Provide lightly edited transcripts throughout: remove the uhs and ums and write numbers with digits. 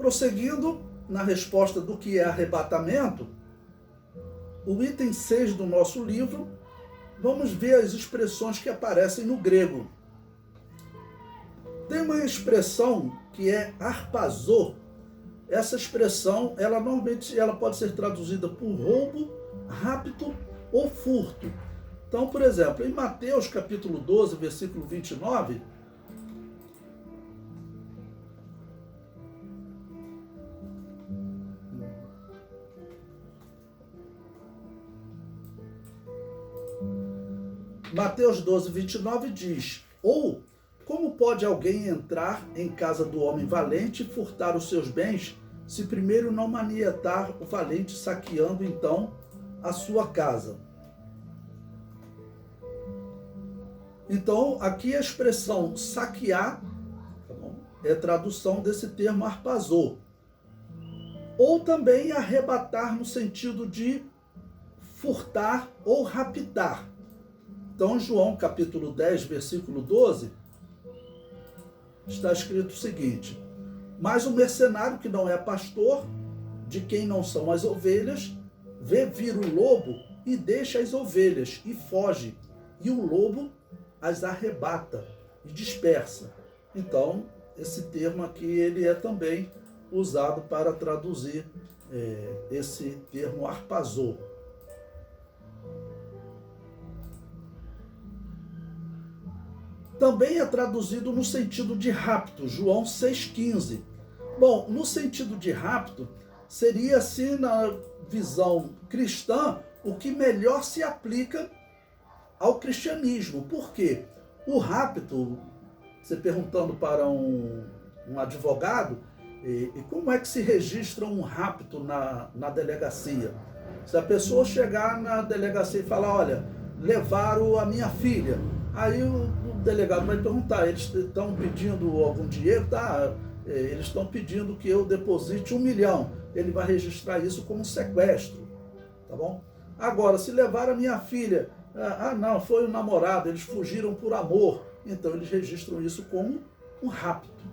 Prosseguindo na resposta do que é arrebatamento, o item 6 do nosso livro, vamos ver as expressões que aparecem no grego. Tem uma expressão que é harpazô. Essa expressão, normalmente pode ser traduzida por roubo, rapto ou furto. Então, por exemplo, em Mateus capítulo 12, versículo 29, Mateus 12, 29 diz: ou como pode alguém entrar em casa do homem valente e furtar os seus bens, se primeiro não manietar o valente, saqueando então a sua casa? Então, aqui a expressão saquear, tá bom, é a tradução desse termo harpazô. Ou também arrebatar no sentido de furtar ou raptar. Então, em João capítulo 10, versículo 12, está escrito o seguinte: mas o mercenário que não é pastor, de quem não são as ovelhas, vê vir o lobo e deixa as ovelhas e foge, e o lobo as arrebata e dispersa. Então, esse termo aqui ele é também usado para traduzir esse termo harpazô. Também é traduzido no sentido de rapto, João 6,15. Bom, no sentido de rapto, seria assim, na visão cristã, o que melhor se aplica ao cristianismo. Por quê? O rapto, você perguntando para um advogado, e como é que se registra um rapto na delegacia? Se a pessoa chegar na delegacia e falar, olha, levaram a minha filha, aí o delegado vai perguntar, eles estão pedindo algum dinheiro? Tá, eles estão pedindo que eu deposite 1 milhão. Ele vai registrar isso como sequestro, tá bom? Agora, se levar a minha filha, não, foi o namorado, eles fugiram por amor, então eles registram isso como um rapto,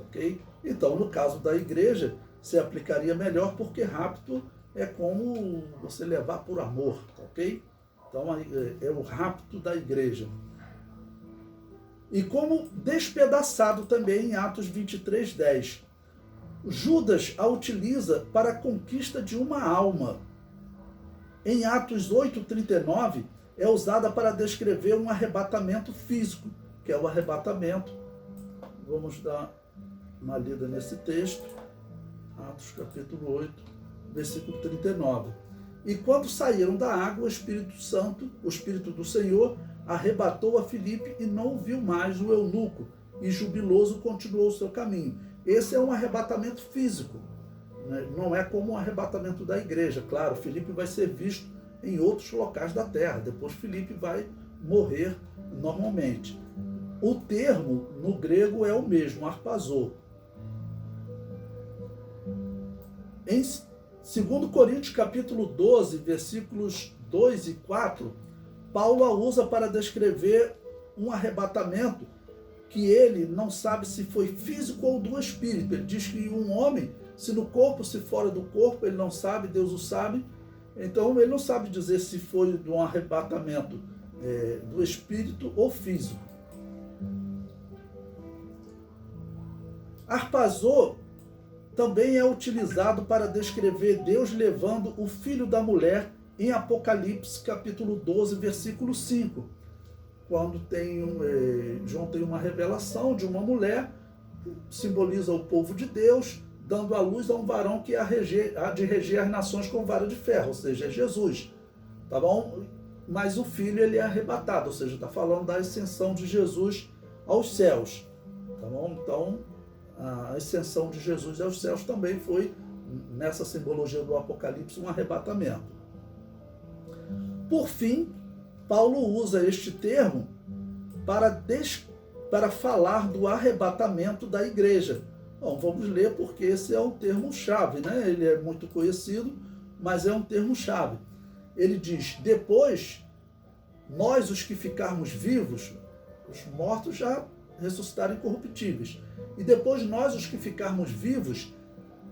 ok? Então, no caso da igreja, se aplicaria melhor, porque rapto é como você levar por amor, ok? Então, é o rapto da igreja. E como despedaçado também em Atos 23, 10. Judas a utiliza para a conquista de uma alma. Em Atos 8, 39, é usada para descrever um arrebatamento físico, que é o arrebatamento. Vamos dar uma lida nesse texto. Atos capítulo 8, versículo 39. E quando saíram da água, o Espírito Santo, o Espírito do Senhor, arrebatou a Filipe e não viu mais o eunuco, e jubiloso continuou o seu caminho. Esse é um arrebatamento físico, né? Não é como o arrebatamento da igreja. Claro, Filipe vai ser visto em outros locais da terra, depois Filipe vai morrer normalmente. O termo no grego é o mesmo, harpazô. Em 2 Coríntios capítulo 12, versículos 2 e 4, Paulo a usa para descrever um arrebatamento que ele não sabe se foi físico ou do espírito. Ele diz que um homem, se no corpo, se fora do corpo, ele não sabe, Deus o sabe. Então ele não sabe dizer se foi de um arrebatamento do espírito ou físico. Harpazô também é utilizado para descrever Deus levando o filho da mulher em Apocalipse capítulo 12, versículo 5, quando João tem uma revelação de uma mulher, simboliza o povo de Deus, dando à luz a um varão que há de reger as nações com vara de ferro, ou seja, é Jesus, tá bom? Mas o filho ele é arrebatado, ou seja, está falando da ascensão de Jesus aos céus, tá bom? Então, a ascensão de Jesus aos céus também foi, nessa simbologia do Apocalipse, um arrebatamento. Por fim, Paulo usa este termo para falar do arrebatamento da igreja. Bom, vamos ler porque esse é um termo-chave, né? Ele é muito conhecido, mas é um termo-chave. Ele diz, depois, nós os que ficarmos vivos, os mortos já ressuscitaram incorruptíveis, e depois nós os que ficarmos vivos,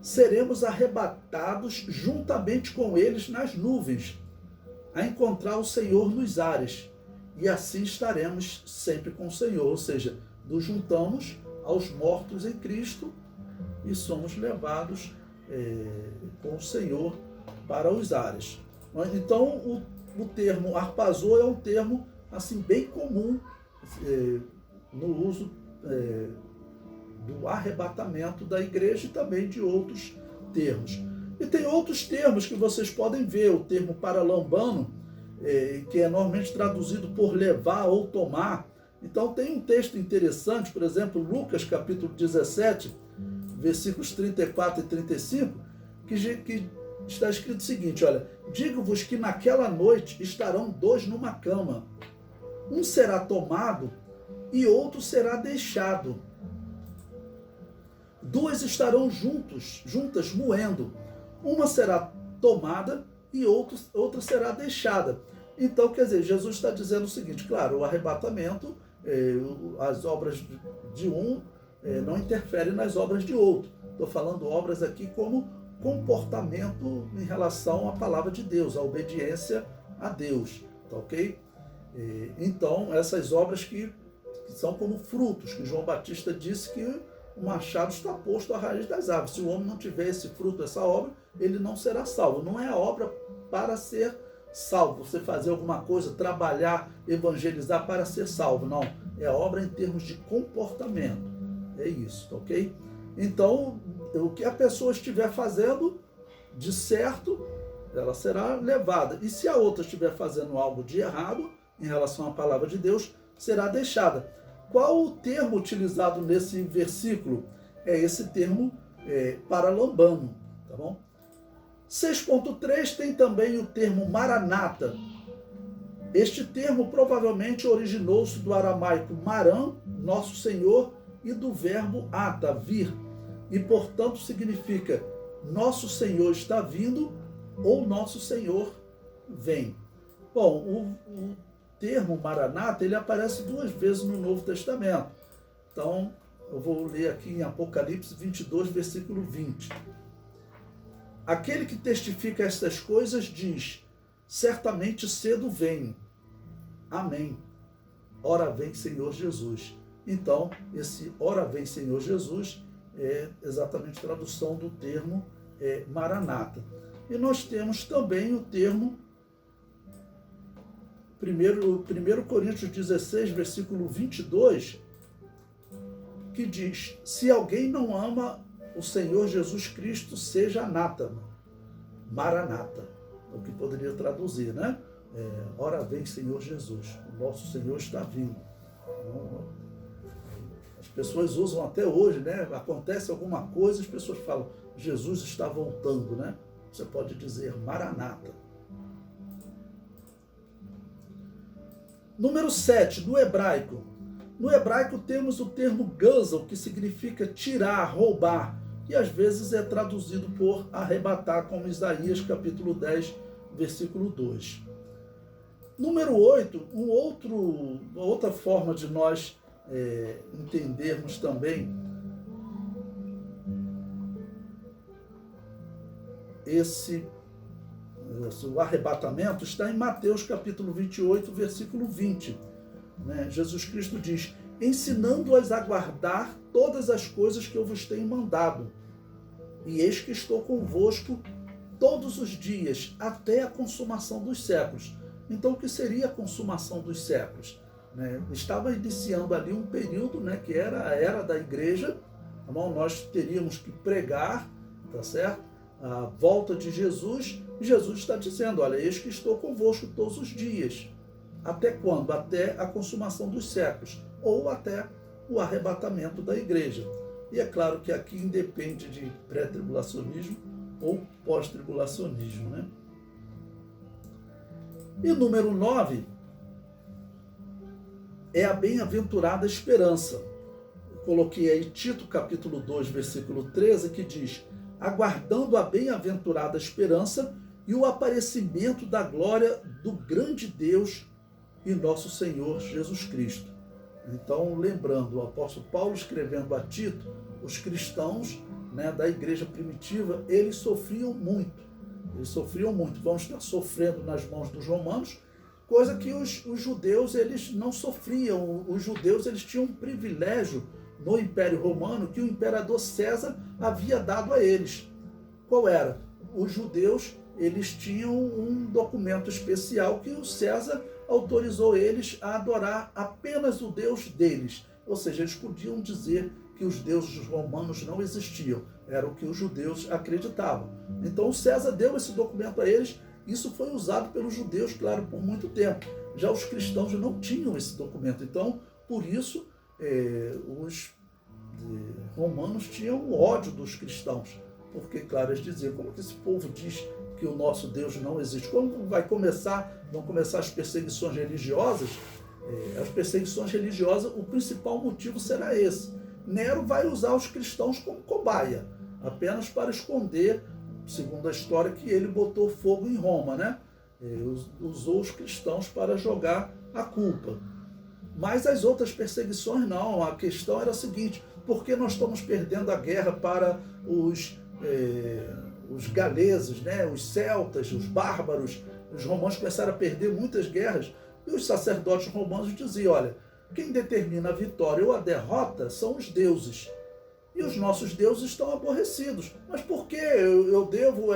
seremos arrebatados juntamente com eles nas nuvens, a encontrar o Senhor nos ares, e assim estaremos sempre com o Senhor, ou seja, nos juntamos aos mortos em Cristo e somos levados com o Senhor para os ares. Então, o termo harpazo é um termo assim bem comum no uso do arrebatamento da igreja e também de outros termos. E tem outros termos que vocês podem ver, o termo paralambano, que é normalmente traduzido por levar ou tomar. Então tem um texto interessante, por exemplo, Lucas capítulo 17, versículos 34 e 35, que está escrito o seguinte, olha, digo-vos que naquela noite estarão dois numa cama, um será tomado e outro será deixado. Duas estarão juntas moendo, uma será tomada e outra será deixada. Então, quer dizer, Jesus está dizendo o seguinte, claro, o arrebatamento, as obras de um não interferem nas obras de outro. Estou falando obras aqui como comportamento em relação à palavra de Deus, a obediência a Deus, tá ok? Então, essas obras que são como frutos, que João Batista disse que o machado está posto à raiz das árvores. Se o homem não tiver esse fruto, essa obra, ele não será salvo. Não é a obra para ser salvo, você fazer alguma coisa, trabalhar, evangelizar para ser salvo, não. É a obra em termos de comportamento. É isso, tá ok? Então, o que a pessoa estiver fazendo de certo, ela será levada. E se a outra estiver fazendo algo de errado, em relação à palavra de Deus, será deixada. Qual o termo utilizado nesse versículo? É esse termo paralambano, tá bom? 6.3 tem também o termo maranata. Este termo provavelmente originou-se do aramaico maran, nosso Senhor, e do verbo ata, vir, e portanto significa nosso Senhor está vindo ou nosso Senhor vem. Bom, o termo maranata, ele aparece 2 vezes no Novo Testamento. Então, eu vou ler aqui em Apocalipse 22, versículo 20. Aquele que testifica estas coisas diz, certamente cedo venho. Amém. Ora vem Senhor Jesus. Então, esse ora vem Senhor Jesus é exatamente a tradução do termo maranata. E nós temos também o termo 1 Coríntios 16, versículo 22, que diz, se alguém não ama o Senhor Jesus Cristo, seja anátema, maranata, o que poderia traduzir, né? Ora vem Senhor Jesus, o nosso Senhor está vindo. As pessoas usam até hoje, né? Acontece alguma coisa, as pessoas falam, Jesus está voltando, né? Você pode dizer maranata. Número 7, no hebraico. No hebraico temos o termo gazel, que significa tirar, roubar, e às vezes é traduzido por arrebatar, como Isaías capítulo 10, versículo 2. Número 8, uma outra forma de nós entendermos também o arrebatamento está em Mateus capítulo 28, versículo 20. Né? Jesus Cristo diz, ensinando-as a guardar todas as coisas que eu vos tenho mandado. E eis que estou convosco todos os dias, até a consumação dos séculos. Então, o que seria a consumação dos séculos? Né? Estava iniciando ali um período, né, que era a era da igreja, tá bom? Nós teríamos que pregar, tá certo? A volta de Jesus, e Jesus está dizendo, olha, eis que estou convosco todos os dias. Até quando? Até a consumação dos séculos, ou até o arrebatamento da igreja. E é claro que aqui independe de pré-tribulacionismo ou pós-tribulacionismo, né? E número 9 é a bem-aventurada esperança. Eu coloquei aí Tito capítulo 2, versículo 13, que diz, aguardando a bem-aventurada esperança e o aparecimento da glória do grande Deus e nosso Senhor Jesus Cristo. Então, lembrando, o apóstolo Paulo escrevendo a Tito, os cristãos né, da igreja primitiva, eles sofriam muito. Eles sofriam muito. Vão estar sofrendo nas mãos dos romanos, coisa que os judeus eles não sofriam. Os judeus eles tinham um privilégio no Império Romano que o imperador César havia dado a eles. Qual era? Os judeus eles tinham um documento especial que o César autorizou eles a adorar apenas o Deus deles. Ou seja, eles podiam dizer que os deuses romanos não existiam. Era o que os judeus acreditavam. Então o César deu esse documento a eles. Isso foi usado pelos judeus, claro, por muito tempo. Já os cristãos não tinham esse documento. Então, por isso, os romanos tinham ódio dos cristãos. Porque, claro, eles diziam, como que esse povo diz que o nosso Deus não existe? Como vão começar as perseguições religiosas? As perseguições religiosas, o principal motivo será esse. Nero vai usar os cristãos como cobaia, apenas para esconder, segundo a história, que ele botou fogo em Roma, né? Usou os cristãos para jogar a culpa. Mas as outras perseguições não. A questão era a seguinte: por que nós estamos perdendo a guerra para os galeses, né? Os celtas, os bárbaros? Os romanos começaram a perder muitas guerras. E os sacerdotes romanos diziam, olha, quem determina a vitória ou a derrota são os deuses. E os nossos deuses estão aborrecidos. Mas por que eu devo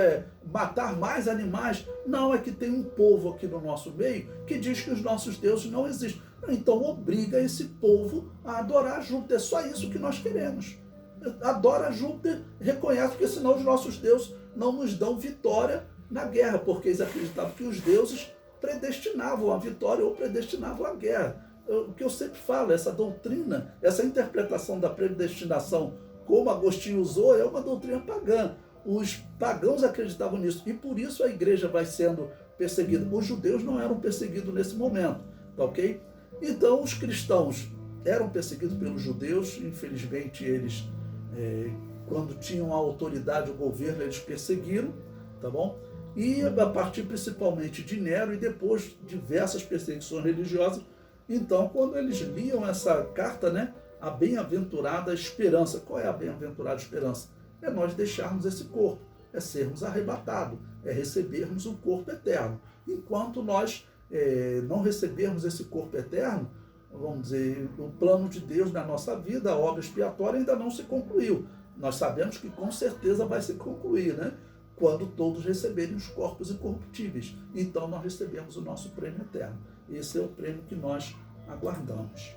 matar mais animais? Não, é que tem um povo aqui no nosso meio que diz que os nossos deuses não existem. Então obriga esse povo a adorar Júpiter. É só isso que nós queremos. Adora Júpiter, reconhece, porque senão os nossos deuses não nos dão vitória na guerra, porque eles acreditavam que os deuses predestinavam a vitória ou predestinavam a guerra. O que eu sempre falo, essa doutrina, essa interpretação da predestinação, como Agostinho usou, é uma doutrina pagã. Os pagãos acreditavam nisso e por isso a igreja vai sendo perseguida. Os judeus não eram perseguidos nesse momento, tá ok? Então os cristãos eram perseguidos pelos judeus, infelizmente eles, quando tinham a autoridade, o governo, eles perseguiram, tá bom? E a partir principalmente de Nero e depois diversas perseguições religiosas. Então, quando eles liam essa carta, né, a bem-aventurada esperança. Qual é a bem-aventurada esperança? É nós deixarmos esse corpo, é sermos arrebatados, é recebermos um corpo eterno. Enquanto nós não recebermos esse corpo eterno, vamos dizer, o plano de Deus na nossa vida, a obra expiatória ainda não se concluiu. Nós sabemos que com certeza vai se concluir, né? Quando todos receberem os corpos incorruptíveis. Então nós recebemos o nosso prêmio eterno. Esse é o prêmio que nós aguardamos.